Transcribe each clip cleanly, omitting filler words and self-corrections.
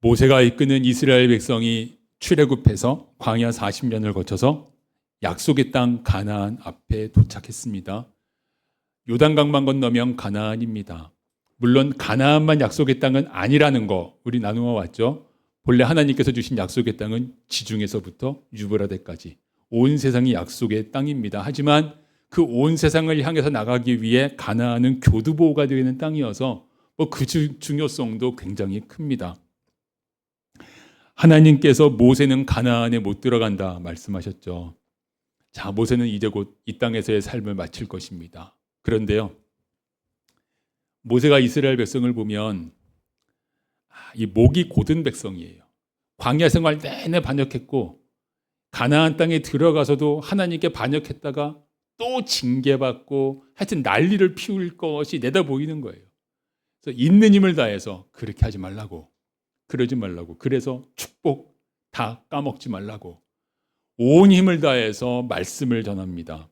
모세가 이끄는 이스라엘 백성이 출애굽해서 광야 40년을 거쳐서 약속의 땅 가나안 앞에 도착했습니다. 요단강만 건너면 가나안입니다. 물론 가나안만 약속의 땅은 아니라는 거 우리 나누어 왔죠. 본래 하나님께서 주신 약속의 땅은 지중에서부터 유브라데까지 온 세상이 약속의 땅입니다. 하지만 그 온 세상을 향해서 나가기 위해 가나안은 교두보가 되는 땅이어서 그 중요성도 굉장히 큽니다. 하나님께서 모세는 가나안에 못 들어간다 말씀하셨죠. 자, 모세는 이제 곧 이 땅에서의 삶을 마칠 것입니다. 그런데요, 모세가 이스라엘 백성을 보면 이 목이 곧은 백성이에요. 광야 생활 내내 반역했고 가나안 땅에 들어가서도 하나님께 반역했다가 또 징계받고 하여튼 난리를 피울 것이 내다 보이는 거예요. 그래서 있는 힘을 다해서 그렇게 하지 말라고, 그러지 말라고, 그래서 축복 다 까먹지 말라고 온 힘을 다해서 말씀을 전합니다.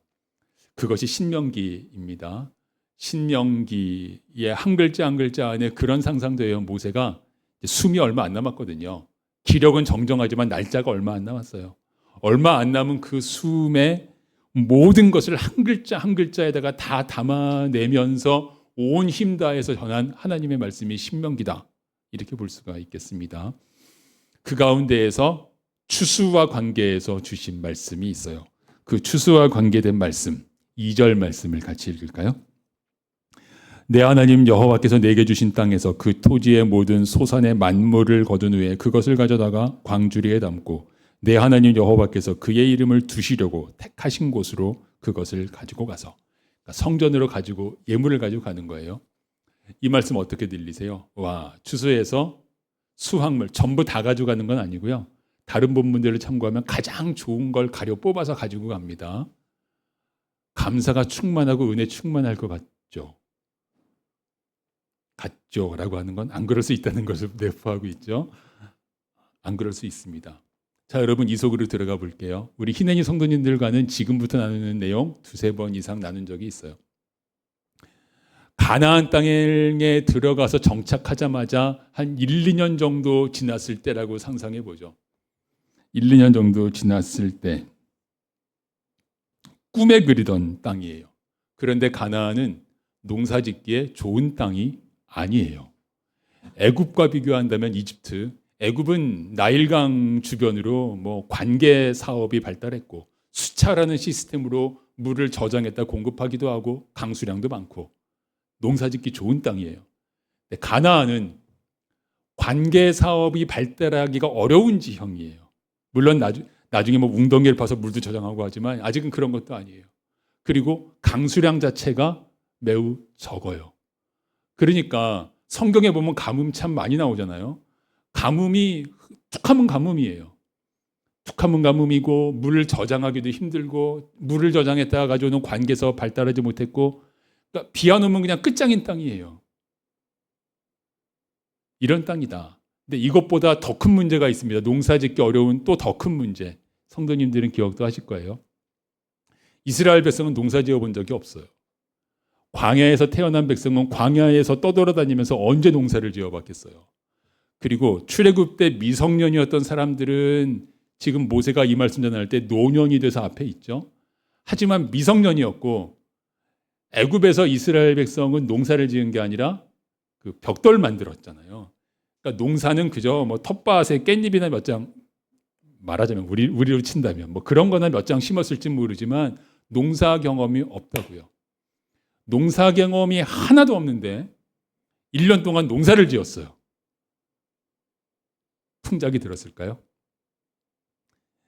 그것이 신명기입니다. 신명기의 한 글자 한 글자 안에 그런 상상도예요. 모세가 숨이 얼마 안 남았거든요. 기력은 정정하지만 날짜가 얼마 안 남았어요. 얼마 안 남은 그 숨에 모든 것을 한 글자 한 글자에다가 다 담아내면서 온 힘 다해서 전한 하나님의 말씀이 신명기다. 이렇게 볼 수가 있겠습니다. 그 가운데에서 추수와 관계에서 주신 말씀이 있어요. 그 추수와 관계된 말씀, 2절 말씀을 같이 읽을까요? 내 하나님 여호와께서 내게 주신 땅에서 그 토지의 모든 소산의 만물을 거둔 후에 그것을 가져다가 광주리에 담고 내 하나님 여호와께서 그의 이름을 두시려고 택하신 곳으로 그것을 가지고 가서, 그러니까 성전으로 가지고 예물을 가지고 가는 거예요. 이 말씀 어떻게 들리세요? 와, 추수해서 수확물 전부 다 가져가는 건 아니고요. 다른 본문들을 참고하면 가장 좋은 걸 가려 뽑아서 가지고 갑니다. 감사가 충만하고 은혜 충만할 것 같죠. 같죠라고 하는 건 안 그럴 수 있다는 것을 내포하고 있죠. 안 그럴 수 있습니다. 자, 여러분 이 속으로 들어가 볼게요. 우리 희내니 성도님들과는 지금부터 나누는 내용 두세 번 이상 나눈 적이 있어요. 가나안 땅에 들어가서 정착하자마자 한 1, 2년 정도 지났을 때라고 상상해 보죠. 1, 2년 정도 지났을 때 꿈에 그리던 땅이에요. 그런데 가나안은 농사짓기에 좋은 땅이 아니에요. 애굽과 비교한다면 이집트, 애굽은 나일강 주변으로 관계 사업이 발달했고 수차라는 시스템으로 물을 저장했다 공급하기도 하고 강수량도 많고 농사짓기 좋은 땅이에요. 가나안은 관계 사업이 발달하기가 어려운 지형이에요. 물론 나중에 웅덩이를 파서 물도 저장하고 하지만 아직은 그런 것도 아니에요. 그리고 강수량 자체가 매우 적어요. 그러니까 성경에 보면 가뭄 참 많이 나오잖아요. 가뭄이 툭하면 가뭄이에요. 툭하면 가뭄이고 물을 저장하기도 힘들고 물을 저장했다가 가져오는 관계사업 발달하지 못했고, 그러니까 비 안 오면 그냥 끝장인 땅이에요. 이런 땅이다. 근데 이것보다 더 큰 문제가 있습니다. 농사짓기 어려운 또 더 큰 문제. 성도님들은 기억도 하실 거예요. 이스라엘 백성은 농사지어 본 적이 없어요. 광야에서 태어난 백성은 광야에서 떠돌아다니면서 언제 농사를 지어봤겠어요. 그리고 출애굽 때 미성년이었던 사람들은 지금 모세가 이 말씀 전할 때 노년이 돼서 앞에 있죠. 하지만 미성년이었고 애굽에서 이스라엘 백성은 농사를 지은 게 아니라 그 벽돌 만들었잖아요. 그러니까 농사는 그저 텃밭에 깻잎이나 몇 장, 말하자면 우리로 친다면 그런 거나 몇 장 심었을지 모르지만 농사 경험이 없다고요. 농사 경험이 하나도 없는데 1년 동안 농사를 지었어요. 풍작이 들었을까요?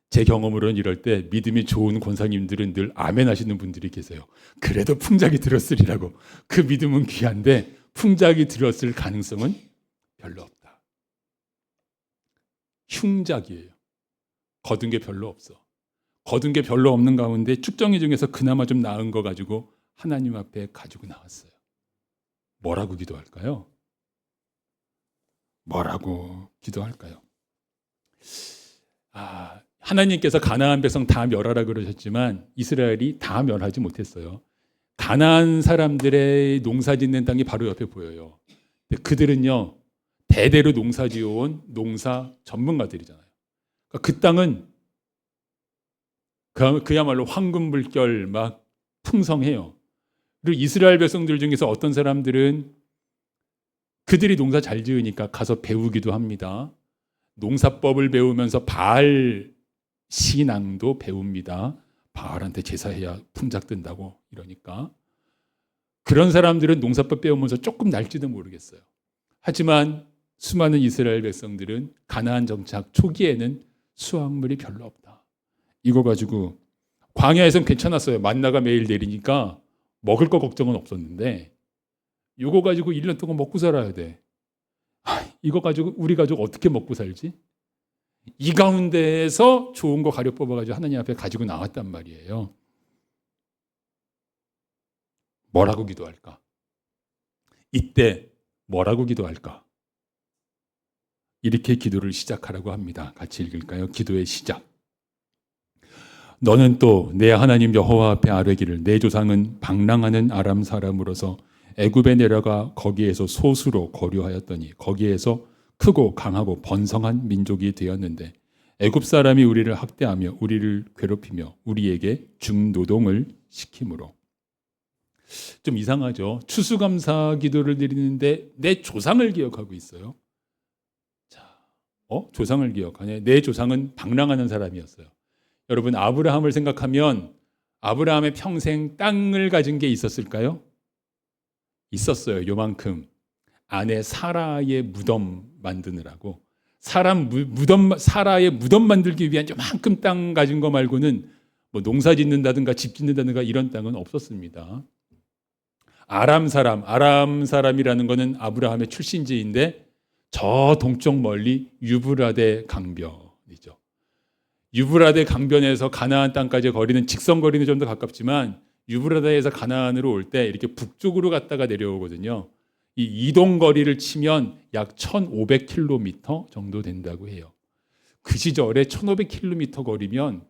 제 경험으로는 이럴 때 믿음이 좋은 권사님들은 늘 아멘 하시는 분들이 계세요. 그래도 풍작이 들었으리라고. 그 믿음은 귀한데 풍작이 들었을 가능성은 별로 없다. 흉작이에요. 거둔 게 별로 없어. 거둔 게 별로 없는 가운데 축정이 중에서 그나마 좀 나은 거 가지고 하나님 앞에 가지고 나왔어요. 뭐라고 기도할까요? 뭐라고 기도할까요? 하나님께서 가나안 백성 다 멸하라 그러셨지만 이스라엘이 다 멸하지 못했어요. 가나안 사람들의 농사 짓는 땅이 바로 옆에 보여요. 그들은요, 대대로 농사지어온 농사 전문가들이잖아요. 그러니까 그 땅은 그야말로 황금물결 막 풍성해요. 그리고 이스라엘 백성들 중에서 어떤 사람들은 그들이 농사 잘 지으니까 가서 배우기도 합니다. 농사법을 배우면서 바알 신앙도 배웁니다. 바알한테 제사해야 풍작 든다고 이러니까. 그런 사람들은 농사법 배우면서 조금 날지도 모르겠어요. 하지만 수많은 이스라엘 백성들은 가나안 정착 초기에는 수확물이 별로 없다. 이거 가지고 광야에선 괜찮았어요. 만나가 매일 내리니까 먹을 거 걱정은 없었는데 이거 가지고 1년 동안 먹고 살아야 돼. 이거 가지고 우리 가족 어떻게 먹고 살지? 이 가운데에서 좋은 거 가려 뽑아가지고 하나님 앞에 가지고 나왔단 말이에요. 뭐라고 기도할까? 이때 뭐라고 기도할까? 이렇게 기도를 시작하라고 합니다. 같이 읽을까요? 기도의 시작. 너는 또 내 하나님 여호와 앞에 아뢰기를 내 조상은 방랑하는 아람 사람으로서 애굽에 내려가 거기에서 소수로 거류하였더니 거기에서 크고 강하고 번성한 민족이 되었는데 애굽 사람이 우리를 학대하며 우리를 괴롭히며 우리에게 중노동을 시키므로. 좀 이상하죠. 추수감사 기도를 드리는데 내 조상을 기억하고 있어요. 자, 조상을 기억하네. 내 조상은 방랑하는 사람이었어요. 여러분, 아브라함을 생각하면 아브라함의 평생 땅을 가진 게 있었을까요? 있었어요. 요만큼. 아내 사라의 무덤 만드느라고. 사라의 무덤 만들기 위한 요만큼 땅 가진 거 말고는 뭐 농사 짓는다든가 집 짓는다든가 이런 땅은 없었습니다. 아람 사람이라는 거는 아브라함의 출신지인데 저 동쪽 멀리 유브라데 강변이죠. 유브라데 강변에서 가나안 땅까지 거리는 직선 거리는 좀 더 가깝지만 유브라데에서 가나안으로 올 때 이렇게 북쪽으로 갔다가 내려오거든요. 이 이동 거리를 치면 약 1,500km 정도 된다고 해요. 그 시절에 1,500km 거리면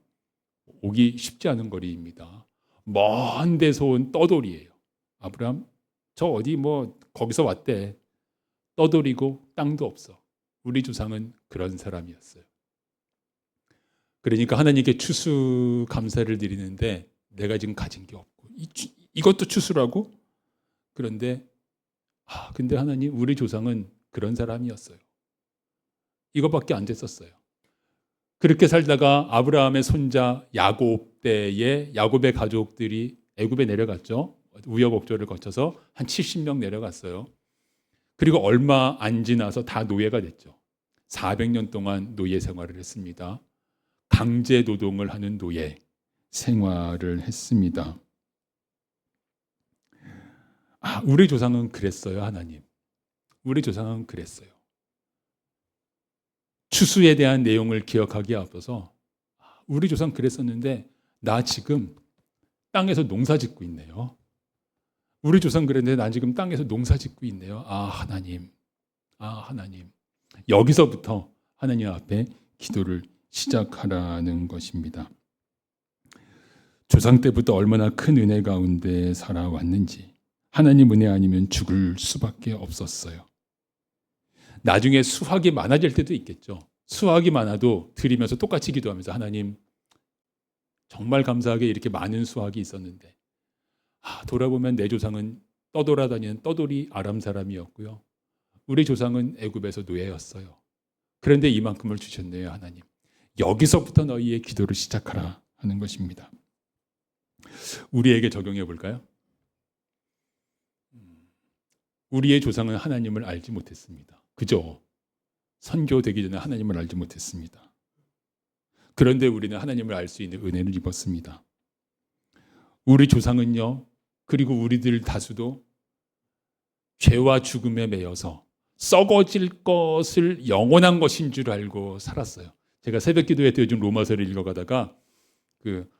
오기 쉽지 않은 거리입니다. 먼 데서 온 떠돌이에요. 아브라함 저 어디 뭐 거기서 왔대. 떠돌이고 땅도 없어. 우리 조상은 그런 사람이었어요. 그러니까 하나님께 추수 감사를 드리는데 내가 지금 가진 게 없고 이것도 추수라고? 그런데 근데 하나님 우리 조상은 그런 사람이었어요. 이것밖에 안 됐었어요. 그렇게 살다가 아브라함의 손자 야곱 때에 야곱의 가족들이 애굽에 내려갔죠. 우여곡절을 거쳐서 한 70명 내려갔어요. 그리고 얼마 안 지나서 다 노예가 됐죠. 400년 동안 노예 생활을 했습니다. 강제 노동을 하는 노예 생활을 했습니다. 우리 조상은 그랬어요, 하나님. 우리 조상은 그랬어요. 추수에 대한 내용을 기억하기에 앞서서 우리 조상 그랬었는데 나 지금 땅에서 농사 짓고 있네요. 우리 조상 그랬는데 나 지금 땅에서 농사 짓고 있네요. 하나님. 하나님. 여기서부터 하나님 앞에 기도를 시작하라는 것입니다. 조상 때부터 얼마나 큰 은혜 가운데 살아왔는지 하나님 은혜 아니면 죽을 수밖에 없었어요. 나중에 수확이 많아질 때도 있겠죠. 수확이 많아도 드리면서 똑같이 기도하면서 하나님 정말 감사하게 이렇게 많은 수확이 있었는데 돌아보면 내 조상은 떠돌아다니는 떠돌이 아람 사람이었고요. 우리 조상은 애굽에서 노예였어요. 그런데 이만큼을 주셨네요, 하나님. 여기서부터 너희의 기도를 시작하라 하는 것입니다. 우리에게 적용해 볼까요? 우리의 조상은 하나님을 알지 못했습니다. 그죠? 선교되기 전에 하나님을 알지 못했습니다. 그런데 우리는 하나님을 알 수 있는 은혜를 입었습니다. 우리 조상은요, 그리고 우리들 다수도 죄와 죽음에 매여서 썩어질 것을 영원한 것인 줄 알고 살았어요. 제가 새벽 기도회 때 요즘 로마서를 읽어가다가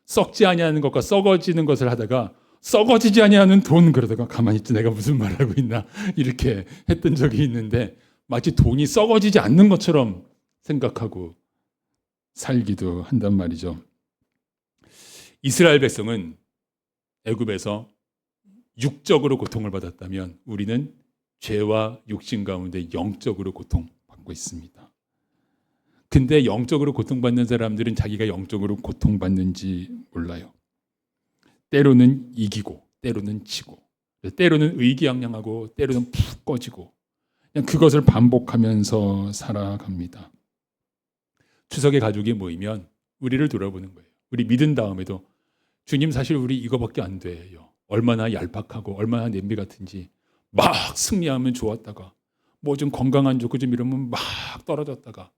썩지 아니하는 것과 썩어지는 것을 하다가 썩어지지 아니하는 돈 그러다가 가만히 있지 내가 무슨 말하고 있나 이렇게 했던 적이 있는데 마치 돈이 썩어지지 않는 것처럼 생각하고 살기도 한단 말이죠. 이스라엘 백성은 애굽에서 육적으로 고통을 받았다면 우리는 죄와 육신 가운데 영적으로 고통받고 있습니다. 근데 영적으로 고통받는 사람들은 자기가 영적으로 고통받는지 몰라요. 때로는 이기고 때로는 지고 때로는 의기양양하고 때로는 푹 꺼지고 그냥 그것을 반복하면서 살아갑니다. 추석에 가족이 모이면 우리를 돌아보는 거예요. 우리 믿은 다음에도 주님 사실 우리 이거밖에 안 돼요. 얼마나 얄팍하고 얼마나 냄비 같은지 막 승리하면 좋았다가 뭐 좀 건강 안 좋고 좀 이러면 막 떨어졌다가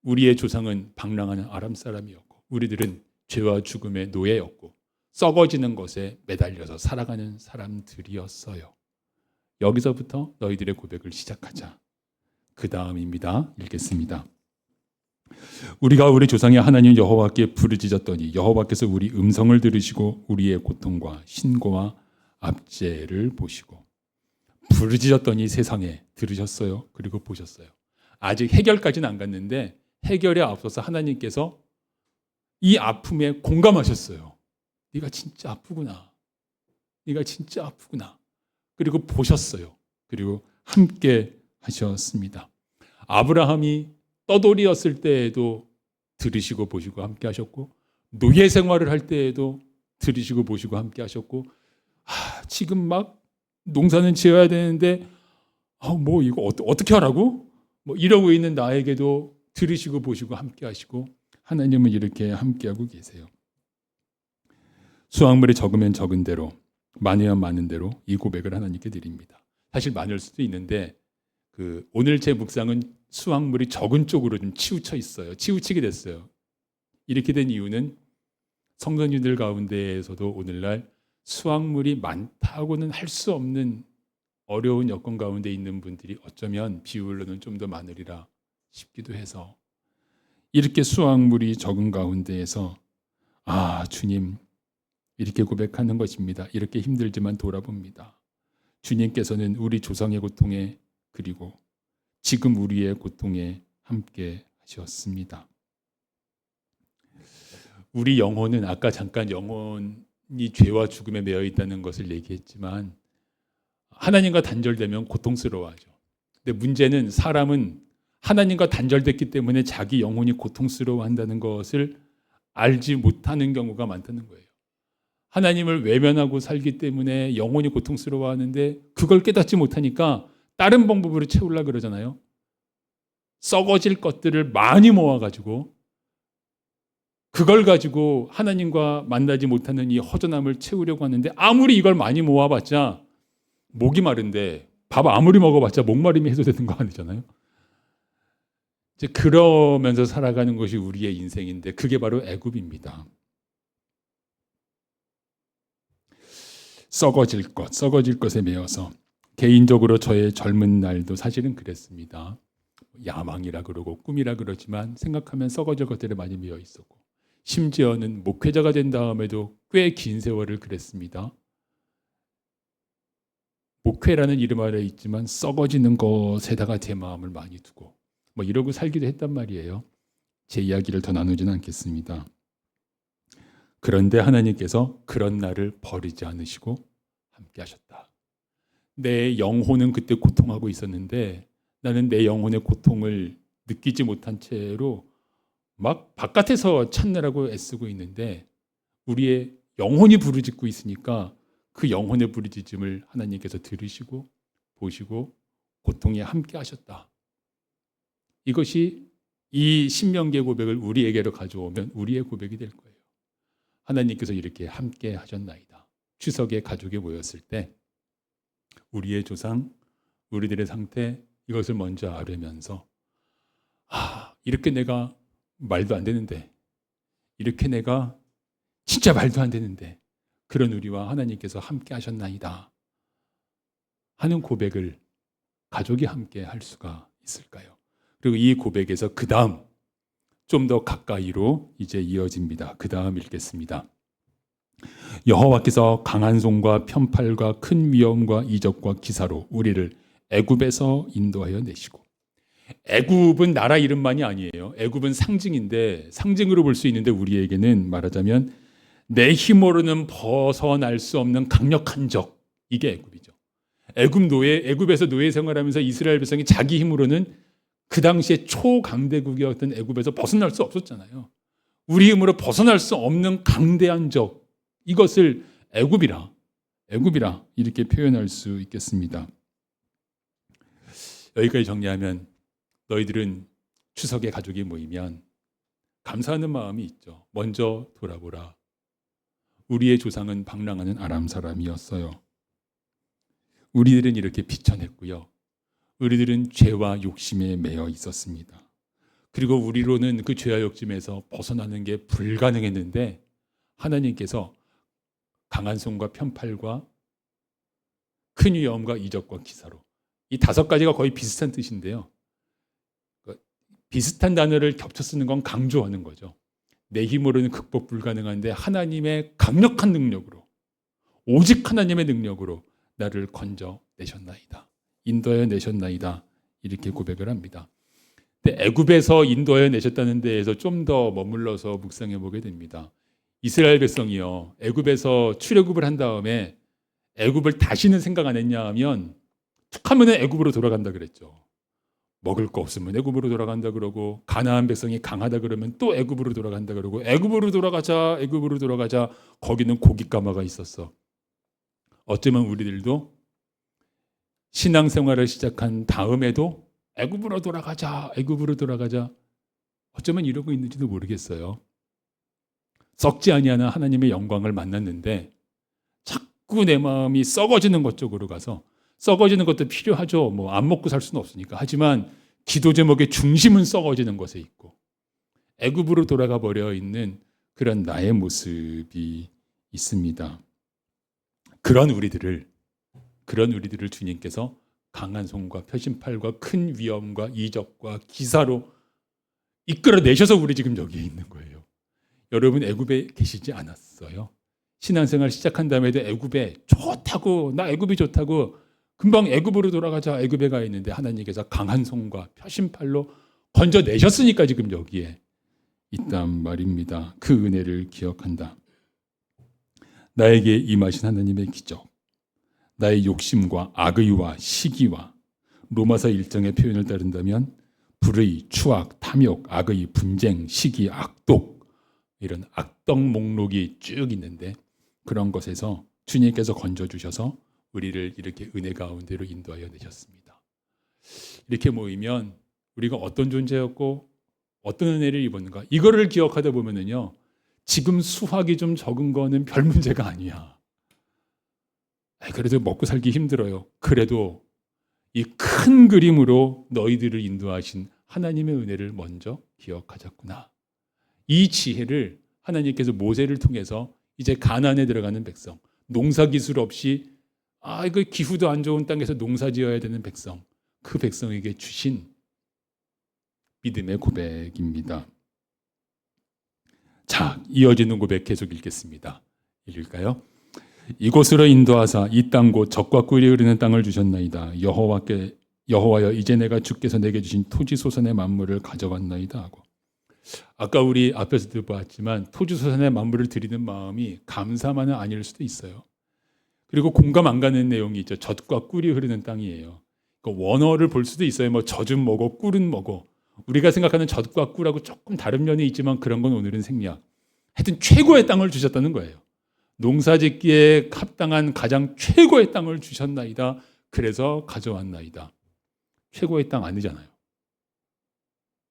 우리의 조상은 방랑하는 아람 사람이었고 우리들은 죄와 죽음의 노예였고 썩어지는 것에 매달려서 살아가는 사람들이었어요. 여기서부터 너희들의 고백을 시작하자. 그 다음입니다. 읽겠습니다. 우리가 우리 조상의 하나님 여호와께 부르짖었더니 여호와께서 우리 음성을 들으시고 우리의 고통과 신고와 압제를 보시고 부르짖었더니 세상에 들으셨어요. 그리고 보셨어요. 아직 해결까지는 안 갔는데 해결에 앞서서 하나님께서 이 아픔에 공감하셨어요. 네가 진짜 아프구나. 네가 진짜 아프구나. 그리고 보셨어요. 그리고 함께 하셨습니다. 아브라함이 떠돌이였을 때에도 들으시고 보시고 함께 하셨고 노예 생활을 할 때에도 들으시고 보시고 함께 하셨고 지금 막 농사는 지어야 되는데 뭐 이거 어떻게 하라고? 뭐 이러고 있는 나에게도 들으시고 보시고 함께 하시고 하나님은 이렇게 함께하고 계세요. 수확물이 적으면 적은 대로 많으면 많은 대로 이 고백을 하나님께 드립니다. 사실 많을 수도 있는데 오늘 제 묵상은 수확물이 적은 쪽으로 좀 치우쳐 있어요. 치우치게 됐어요. 이렇게 된 이유는 성도님들 가운데에서도 오늘날 수확물이 많다고는 할 수 없는 어려운 여건 가운데 있는 분들이 어쩌면 비율로는 좀 더 많으리라 싶기도 해서 이렇게 수확물이 적은 가운데에서 주님 이렇게 고백하는 것입니다. 이렇게 힘들지만 돌아봅니다. 주님께서는 우리 조상의 고통에 그리고 지금 우리의 고통에 함께 하셨습니다. 우리 영혼은 아까 잠깐 영혼이 죄와 죽음에 매여 있다는 것을 얘기했지만 하나님과 단절되면 고통스러워하죠. 근데 문제는 사람은 하나님과 단절됐기 때문에 자기 영혼이 고통스러워한다는 것을 알지 못하는 경우가 많다는 거예요. 하나님을 외면하고 살기 때문에 영혼이 고통스러워하는데 그걸 깨닫지 못하니까 다른 방법으로 채우려고 그러잖아요. 썩어질 것들을 많이 모아가지고 그걸 가지고 하나님과 만나지 못하는 이 허전함을 채우려고 하는데 아무리 이걸 많이 모아봤자 목이 마른데 밥 아무리 먹어봤자 목마름이 해소되는 거 아니잖아요. 이제 그러면서 살아가는 것이 우리의 인생인데 그게 바로 애굽입니다. 썩어질 것에 매여서 개인적으로 저의 젊은 날도 사실은 그랬습니다. 야망이라 그러고 꿈이라 그러지만 생각하면 썩어질 것들에 많이 매여 있었고 심지어는 목회자가 된 다음에도 꽤 긴 세월을 그랬습니다. 목회라는 이름 아래 있지만 썩어지는 것에다가 제 마음을 많이 두고 뭐 이러고 살기도 했단 말이에요. 제 이야기를 더 나누지는 않겠습니다. 그런데 하나님께서 그런 나를 버리지 않으시고 함께 하셨다. 내 영혼은 그때 고통하고 있었는데 나는 내 영혼의 고통을 느끼지 못한 채로 막 바깥에서 찾느라고 애쓰고 있는데 우리의 영혼이 부르짖고 있으니까 그 영혼의 부르짖음을 하나님께서 들으시고 보시고 고통에 함께 하셨다. 이것이 이 신명기의 고백을 우리에게로 가져오면 우리의 고백이 될 거예요. 하나님께서 이렇게 함께 하셨나이다. 추석에 가족이 모였을 때 우리의 조상, 우리들의 상태 이것을 먼저 알으면서 이렇게 내가 말도 안 되는데 이렇게 내가 진짜 말도 안 되는데 그런 우리와 하나님께서 함께 하셨나이다 하는 고백을 가족이 함께 할 수가 있을까요? 그리고 이 고백에서 그 다음 좀 더 가까이로 이제 이어집니다. 그 다음 읽겠습니다. 여호와께서 강한 손과 편팔과 큰 위엄과 이적과 기사로 우리를 애굽에서 인도하여 내시고 애굽은 나라 이름만이 아니에요. 애굽은 상징인데 상징으로 볼 수 있는데 우리에게는 말하자면 내 힘으로는 벗어날 수 없는 강력한 적 이게 애굽이죠. 애굽에서 노예 생활하면서 이스라엘 백성이 자기 힘으로는 그 당시에 초강대국이었던 애굽에서 벗어날 수 없었잖아요. 우리 힘으로 벗어날 수 없는 강대한 적, 이것을 애굽이라 이렇게 표현할 수 있겠습니다. 여기까지 정리하면 너희들은 추석에 가족이 모이면 감사하는 마음이 있죠. 먼저 돌아보라. 우리의 조상은 방랑하는 아람 사람이었어요. 우리들은 이렇게 비천했고요. 우리들은 죄와 욕심에 매여 있었습니다. 그리고 우리로는 그 죄와 욕심에서 벗어나는 게 불가능했는데 하나님께서 강한 손과 편팔과 큰 위험과 이적과 기사로, 이 5가지가 거의 비슷한 뜻인데요. 비슷한 단어를 겹쳐 쓰는 건 강조하는 거죠. 내 힘으로는 극복 불가능한데 하나님의 강력한 능력으로, 오직 하나님의 능력으로 나를 건져내셨나이다. 인도하여 내셨나이다. 이렇게 고백을 합니다. 근데 애굽에서 인도하여 내셨다는 데에서 좀 더 머물러서 묵상해 보게 됩니다. 이스라엘 백성이요, 애굽에서 출애굽을 한 다음에 애굽을 다시는 생각 안 했냐 하면 툭 하면 애굽으로 돌아간다 그랬죠. 먹을 거 없으면 애굽으로 돌아간다 그러고, 가나안 백성이 강하다 그러면 또 애굽으로 돌아간다 그러고, 애굽으로 돌아가자 거기는 고깃가마가 있었어. 어쩌면 우리들도 신앙생활을 시작한 다음에도 애굽으로 돌아가자 어쩌면 이러고 있는지도 모르겠어요. 썩지 아니하는 하나님의 영광을 만났는데 자꾸 내 마음이 썩어지는 것 쪽으로 가서, 썩어지는 것도 필요하죠. 뭐 안 먹고 살 수는 없으니까. 하지만 기도 제목의 중심은 썩어지는 것에 있고 애굽으로 돌아가 버려 있는 그런 나의 모습이 있습니다. 그런 우리들을 주님께서 강한 손과 표심팔과 큰 위엄과 이적과 기사로 이끌어내셔서 우리 지금 여기에 있는 거예요. 여러분 애굽에 계시지 않았어요? 신앙생활 시작한 다음에도 애굽에 나 애굽이 좋다고 금방 애굽으로 돌아가자 애굽에 가 있는데 하나님께서 강한 손과 표심팔로 건져내셨으니까 지금 여기에 있단 말입니다. 그 은혜를 기억한다. 나에게 임하신 하나님의 기적, 나의 욕심과 악의와 시기와, 로마서 1장의 표현을 따른다면 불의, 추악, 탐욕, 악의, 분쟁, 시기, 악독, 이런 악덕 목록이 쭉 있는데 그런 것에서 주님께서 건져주셔서 우리를 이렇게 은혜 가운데로 인도하여 내셨습니다. 이렇게 모이면 우리가 어떤 존재였고 어떤 은혜를 입었는가, 이거를 기억하다 보면은요, 지금 수확이 좀 적은 거는 별 문제가 아니야. 그래도 먹고 살기 힘들어요. 그래도 이 큰 그림으로 너희들을 인도하신 하나님의 은혜를 먼저 기억하자꾸나. 이 지혜를 하나님께서 모세를 통해서 이제 가나안에 들어가는 백성, 농사 기술 없이 이거 기후도 안 좋은 땅에서 농사 지어야 되는 백성, 그 백성에게 주신 믿음의 고백입니다. 자, 이어지는 고백 계속 읽겠습니다. 읽을까요? 이곳으로 인도하사 이 땅 곧 젖과 꿀이 흐르는 땅을 주셨나이다. 여호와여, 이제 내가 주께서 내게 주신 토지소산의 만물을 가져갔나이다 하고, 아까 우리 앞에서도 보았지만 토지소산의 만물을 드리는 마음이 감사만은 아닐 수도 있어요. 그리고 공감 안 가는 내용이 있죠. 젖과 꿀이 흐르는 땅이에요. 그러니까 원어를 볼 수도 있어요. 뭐 젖은 뭐고 꿀은 뭐고. 우리가 생각하는 젖과 꿀하고 조금 다른 면이 있지만 그런 건 오늘은 생략. 하여튼 최고의 땅을 주셨다는 거예요. 농사짓기에 합당한 가장 최고의 땅을 주셨나이다. 그래서 가져왔나이다. 최고의 땅 아니잖아요.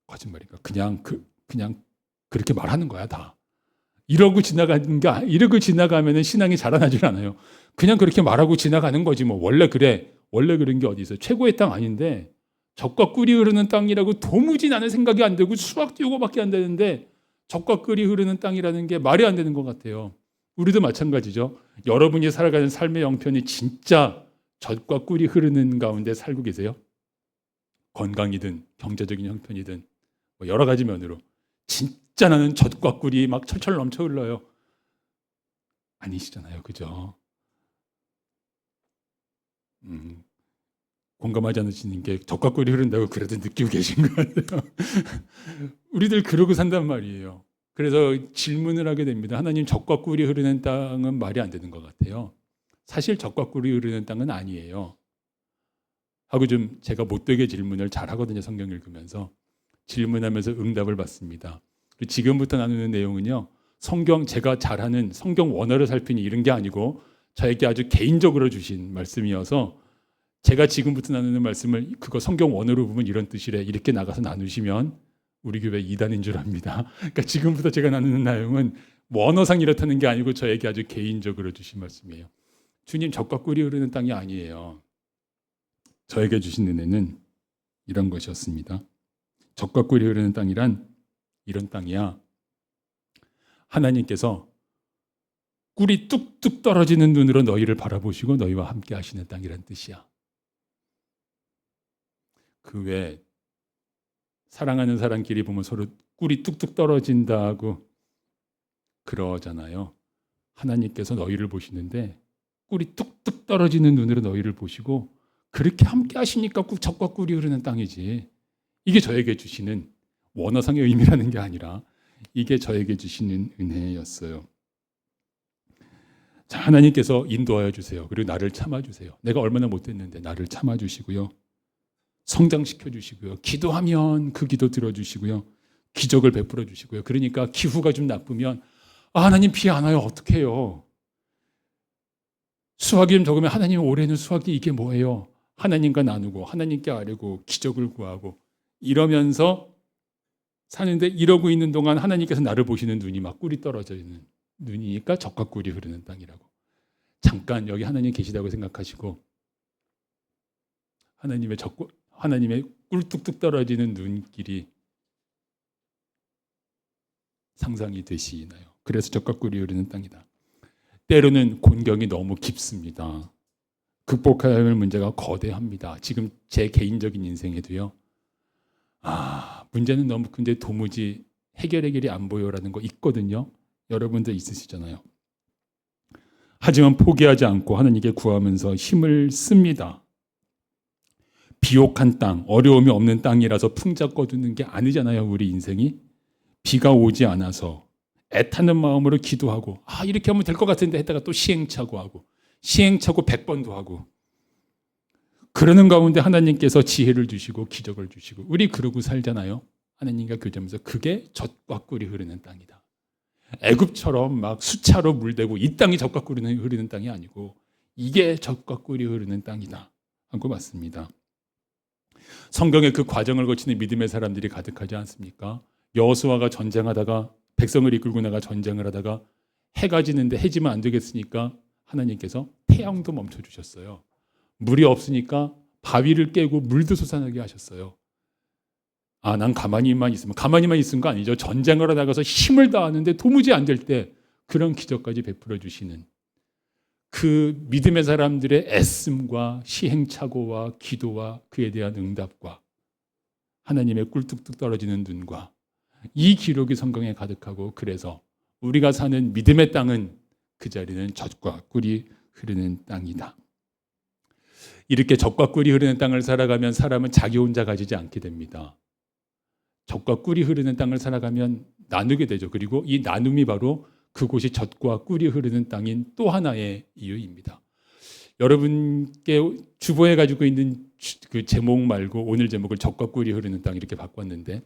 거짓말이니까. 그냥 그렇게 말하는 거야 다. 이러고 지나가면은 신앙이 자라나질 않아요. 그냥 그렇게 말하고 지나가는 거지 뭐. 원래 그런 게 어디 있어요. 최고의 땅 아닌데 젖과 꿀이 흐르는 땅이라고 도무지 나는 생각이 안 되고 수학 띄우고밖에 안 되는데 젖과 꿀이 흐르는 땅이라는 게 말이 안 되는 것 같아요. 우리도 마찬가지죠. 여러분이 살아가는 삶의 형편이 진짜 젖과 꿀이 흐르는 가운데 살고 계세요? 건강이든 경제적인 형편이든 뭐 여러 가지 면으로 진짜 나는 젖과 꿀이 막 철철 넘쳐 흘러요. 아니시잖아요. 그죠? 공감하지 않으시는 게 젖과 꿀이 흐른다고 그래도 느끼고 계신 거 같아요. 우리들 그러고 산단 말이에요. 그래서 질문을 하게 됩니다. 하나님, 젖과 꿀이 흐르는 땅은 말이 안 되는 것 같아요. 사실 젖과 꿀이 흐르는 땅은 아니에요. 하고 좀 제가 못되게 질문을 잘 하거든요. 성경 읽으면서 질문하면서 응답을 받습니다. 지금부터 나누는 내용은요, 제가 잘하는 성경 원어를 살피니 이런 게 아니고 저에게 아주 개인적으로 주신 말씀이어서 제가 지금부터 나누는 말씀을 그거 성경 원어로 보면 이런 뜻이래 이렇게 나가서 나누시면 우리 교회 이단인 줄 압니다. 그러니까 지금부터 제가 나누는 내용은 원어상 이렇다는 게 아니고 저에게 아주 개인적으로 주신 말씀이에요. 주님, 젖과 꿀이 흐르는 땅이 아니에요. 저에게 주신 은혜는 이런 것이었습니다. 젖과 꿀이 흐르는 땅이란 이런 땅이야. 하나님께서 꿀이 뚝뚝 떨어지는 눈으로 너희를 바라보시고 너희와 함께 하시는 땅이란 뜻이야. 그 외에 사랑하는 사람끼리 보면 서로 꿀이 뚝뚝 떨어진다고 그러잖아요. 하나님께서 너희를 보시는데 꿀이 뚝뚝 떨어지는 눈으로 너희를 보시고 그렇게 함께 하시니까 젖과 꿀이 흐르는 땅이지. 이게 저에게 주시는 원어상의 의미라는 게 아니라 이게 저에게 주시는 은혜였어요. 자, 하나님께서 인도하여 주세요. 그리고 나를 참아주세요. 내가 얼마나 못됐는데 나를 참아주시고요. 성장시켜 주시고요. 기도하면 그 기도 들어주시고요. 기적을 베풀어 주시고요. 그러니까 기후가 좀 나쁘면 하나님 비 안 와요. 어떻게 해요? 수확이 좀 적으면 하나님 올해는 수확이 이게 뭐예요? 하나님과 나누고 하나님께 아뢰고 기적을 구하고 이러면서 사는데 이러고 있는 동안 하나님께서 나를 보시는 눈이 막 꿀이 떨어져 있는 눈이니까 젖과 꿀이 흐르는 땅이라고. 잠깐 여기 하나님 계시다고 생각하시고 하나님의 꿀뚝뚝 떨어지는 눈길이 상상이 되시나요? 그래서 젖과 꿀이 흐르는 땅이다. 때로는 곤경이 너무 깊습니다. 극복해야 할 문제가 거대합니다. 지금 제 개인적인 인생에도요. 문제는 너무 큰데 도무지 해결의 길이 안 보여라는 거 있거든요. 여러분도 있으시잖아요. 하지만 포기하지 않고 하나님께 구하면서 힘을 씁니다. 비옥한 땅, 어려움이 없는 땅이라서 풍작 거두는 게 아니잖아요. 우리 인생이. 비가 오지 않아서 애타는 마음으로 기도하고 이렇게 하면 될 것 같은데 했다가 또 시행착오 하고 시행착오 100번도 하고 그러는 가운데 하나님께서 지혜를 주시고 기적을 주시고 우리 그러고 살잖아요. 하나님과 교제하면서 그게 젖과 꿀이 흐르는 땅이다. 애굽처럼 막 수차로 물대고 이 땅이 젖과 꿀이 흐르는 땅이 아니고 이게 젖과 꿀이 흐르는 땅이다 하고 맞습니다. 성경에 그 과정을 거치는 믿음의 사람들이 가득하지 않습니까? 여호수아가 전쟁하다가 백성을 이끌고 나가 전쟁을 하다가 해가 지는데 해 지면 안 되겠으니까 하나님께서 태양도 멈춰주셨어요. 물이 없으니까 바위를 깨고 물도 솟아나게 하셨어요. 난 가만히만 있은 거 아니죠. 전쟁을 하다가서 힘을 다하는데 도무지 안 될 때 그런 기적까지 베풀어 주시는 그 믿음의 사람들의 애씀과 시행착오와 기도와 그에 대한 응답과 하나님의 꿀뚝뚝 떨어지는 눈과 이 기록이 성경에 가득하고 그래서 우리가 사는 믿음의 땅은 그 자리는 젖과 꿀이 흐르는 땅이다. 이렇게 젖과 꿀이 흐르는 땅을 살아가면 사람은 자기 혼자 가지지 않게 됩니다. 젖과 꿀이 흐르는 땅을 살아가면 나누게 되죠. 그리고 이 나눔이 바로 그곳이 젖과 꿀이 흐르는 땅인 또 하나의 이유입니다. 여러분께 주보에 가지고 있는 그 제목 말고 오늘 제목을 젖과 꿀이 흐르는 땅 이렇게 바꿨는데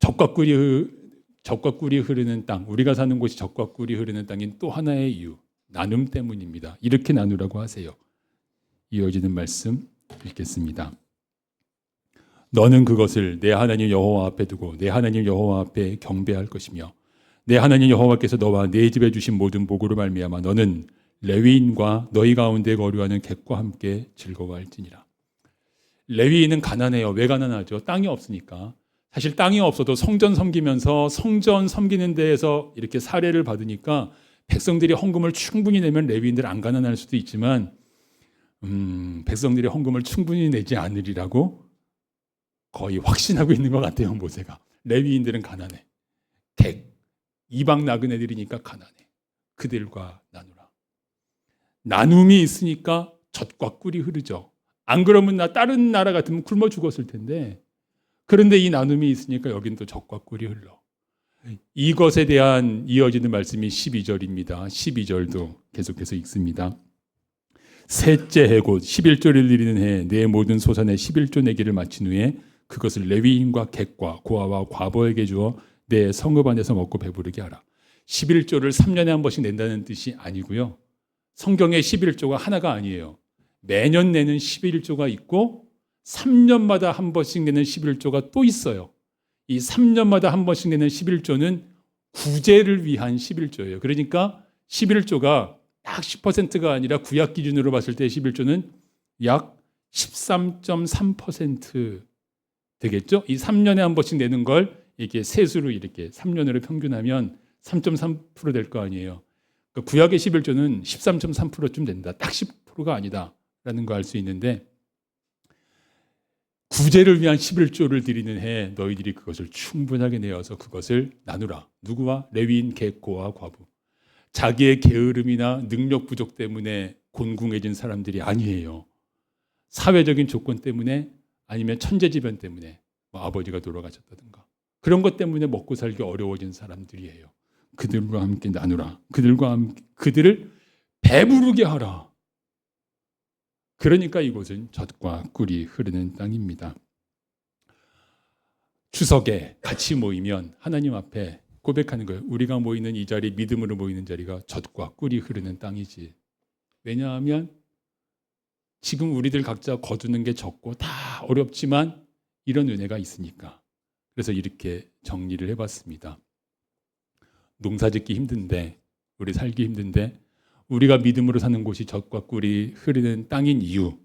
젖과 꿀이 흐르는 땅, 우리가 사는 곳이 젖과 꿀이 흐르는 땅인 또 하나의 이유, 나눔 때문입니다. 이렇게 나누라고 하세요. 이어지는 말씀 읽겠습니다. 너는 그것을 내 하나님 여호와 앞에 두고 내 하나님 여호와 앞에 경배할 것이며 내 하나님 여호와께서 너와 내 집에 주신 모든 복으로 말미암아 너는 레위인과 너희 가운데 거류하는 객과 함께 즐거워할지니라. 레위인은 가난해요. 왜 가난하죠? 땅이 없으니까. 사실 땅이 없어도 성전 섬기면서 성전 섬기는 데에서 이렇게 사례를 받으니까 백성들이 헌금을 충분히 내면 레위인들 안 가난할 수도 있지만 백성들이 헌금을 충분히 내지 않으리라고 거의 확신하고 있는 것 같아요. 모세가. 레위인들은 가난해. 객, 이방 나그네들이니까 가난해. 그들과 나누라. 나눔이 있으니까 젖과 꿀이 흐르죠. 안 그러면 다른 나라 같으면 굶어 죽었을 텐데 그런데 이 나눔이 있으니까 여긴 또 젖과 꿀이 흘러. 이것에 대한 이어지는 말씀이 12절입니다. 12절도 계속해서 읽습니다. 셋째 해 곧 11조를 드리는 해 내 모든 소산의 11조 내기를 마친 후에 그것을 레위인과 객과 고아와 과부에게 주어 내 성읍 안에서 먹고 배부르게 하라. 11조를 3년에 한 번씩 낸다는 뜻이 아니고요. 성경에 11조가 하나가 아니에요. 매년 내는 11조가 있고 3년마다 한 번씩 내는 11조가 또 있어요. 이 3년마다 한 번씩 내는 11조는 구제를 위한 11조예요. 그러니까 11조가 딱 10%가 아니라 구약 기준으로 봤을 때 11조는 약 13.3% 되겠죠? 이 3년에 한 번씩 내는 걸 이게 세수로 이렇게 3년으로 평균하면 3.3% 될 거 아니에요. 그러니까 구약의 11조는 13.3%쯤 된다. 딱 10%가 아니다라는 거 알 수 있는데 구제를 위한 11조를 드리는 해 너희들이 그것을 충분하게 내어서 그것을 나누라. 누구와? 레위인, 객고와 과부. 자기의 게으름이나 능력 부족 때문에 곤궁해진 사람들이 아니에요. 사회적인 조건 때문에 아니면 천재지변 때문에 뭐 아버지가 돌아가셨다든가 그런 것 때문에 먹고 살기 어려워진 사람들이에요. 그들과 함께 나누라. 그들과 함께 그들을 배부르게 하라. 그러니까 이곳은 젖과 꿀이 흐르는 땅입니다. 추석에 같이 모이면 하나님 앞에 고백하는 거예요. 우리가 모이는 이 자리, 믿음으로 모이는 자리가 젖과 꿀이 흐르는 땅이지. 왜냐하면 지금 우리들 각자 거두는 게 적고 다 어렵지만 이런 은혜가 있으니까. 그래서 이렇게 정리를 해봤습니다. 농사짓기 힘든데, 우리 살기 힘든데 우리가 믿음으로 사는 곳이 젖과 꿀이 흐르는 땅인 이유.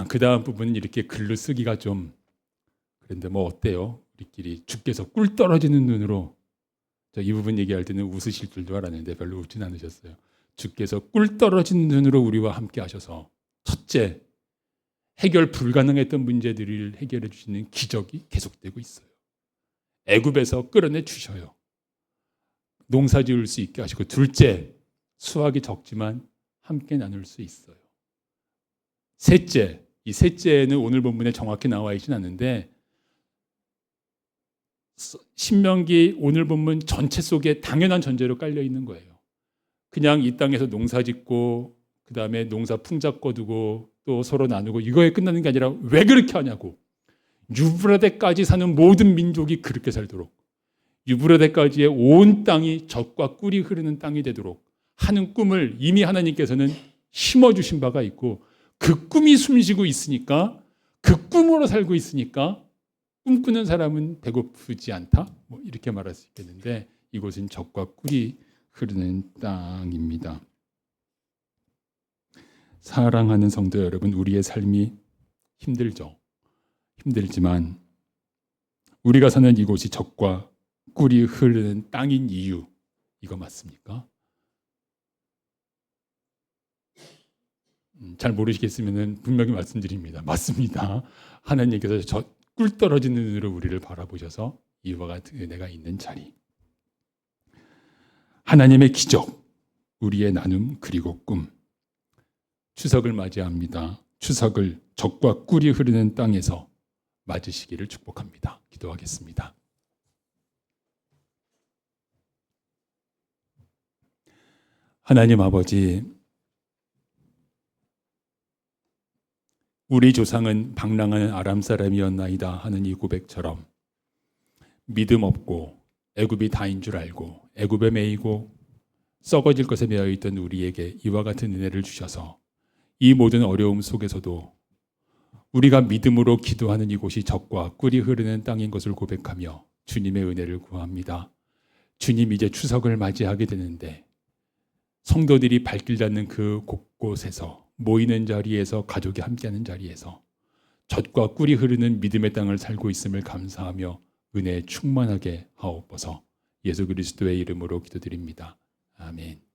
그 다음 부분은 이렇게 글로 쓰기가 좀 그런데 뭐 어때요? 우리끼리 주께서 꿀 떨어지는 눈으로 이 부분 얘기할 때는 웃으실 줄도 알았는데 별로 웃진 않으셨어요. 주께서 꿀 떨어지는 눈으로 우리와 함께 하셔서 첫째, 해결 불가능했던 문제들을 해결해 주시는 기적이 계속되고 있어요. 애굽에서 끌어내 주셔요. 농사 지을 수 있게 하시고 둘째, 수확이 적지만 함께 나눌 수 있어요. 셋째, 이 셋째는 오늘 본문에 정확히 나와 있진 않는데 신명기 오늘 본문 전체 속에 당연한 전제로 깔려 있는 거예요. 그냥 이 땅에서 농사 짓고 그 다음에 농사 풍작 거두고 또 서로 나누고 이거에 끝나는 게 아니라 왜 그렇게 하냐고. 유브라데까지 사는 모든 민족이 그렇게 살도록 유브라데까지의 온 땅이 젖과 꿀이 흐르는 땅이 되도록 하는 꿈을 이미 하나님께서는 심어주신 바가 있고 그 꿈이 숨쉬고 있으니까 그 꿈으로 살고 있으니까 꿈꾸는 사람은 배고프지 않다? 뭐 이렇게 말할 수 있겠는데 이곳은 젖과 꿀이 흐르는 땅입니다. 사랑하는 성도 여러분, 우리의 삶이 힘들죠. 힘들지만 우리가 사는 이곳이 젖과 꿀이 흐르는 땅인 이유, 이거 맞습니까? 잘 모르시겠으면 분명히 말씀드립니다. 맞습니다. 하나님께서 꿀 떨어지는 눈으로 우리를 바라보셔서 이와 같은 은혜가 있는 자리. 하나님의 기적, 우리의 나눔 그리고 꿈. 추석을 맞이합니다. 추석을 젖과 꿀이 흐르는 땅에서 맞으시기를 축복합니다. 기도하겠습니다. 하나님 아버지, 우리 조상은 방랑하는 아람 사람이었나이다 하는 이 고백처럼 믿음 없고 애굽이 다인 줄 알고 애굽에 매이고 썩어질 것에 매여 있던 우리에게 이와 같은 은혜를 주셔서 이 모든 어려움 속에서도 우리가 믿음으로 기도하는 이곳이 젖과 꿀이 흐르는 땅인 것을 고백하며 주님의 은혜를 구합니다. 주님, 이제 추석을 맞이하게 되는데 성도들이 발길 닿는 그 곳곳에서 모이는 자리에서 가족이 함께하는 자리에서 젖과 꿀이 흐르는 믿음의 땅을 살고 있음을 감사하며 은혜에 충만하게 하옵소서. 예수 그리스도의 이름으로 기도드립니다. 아멘.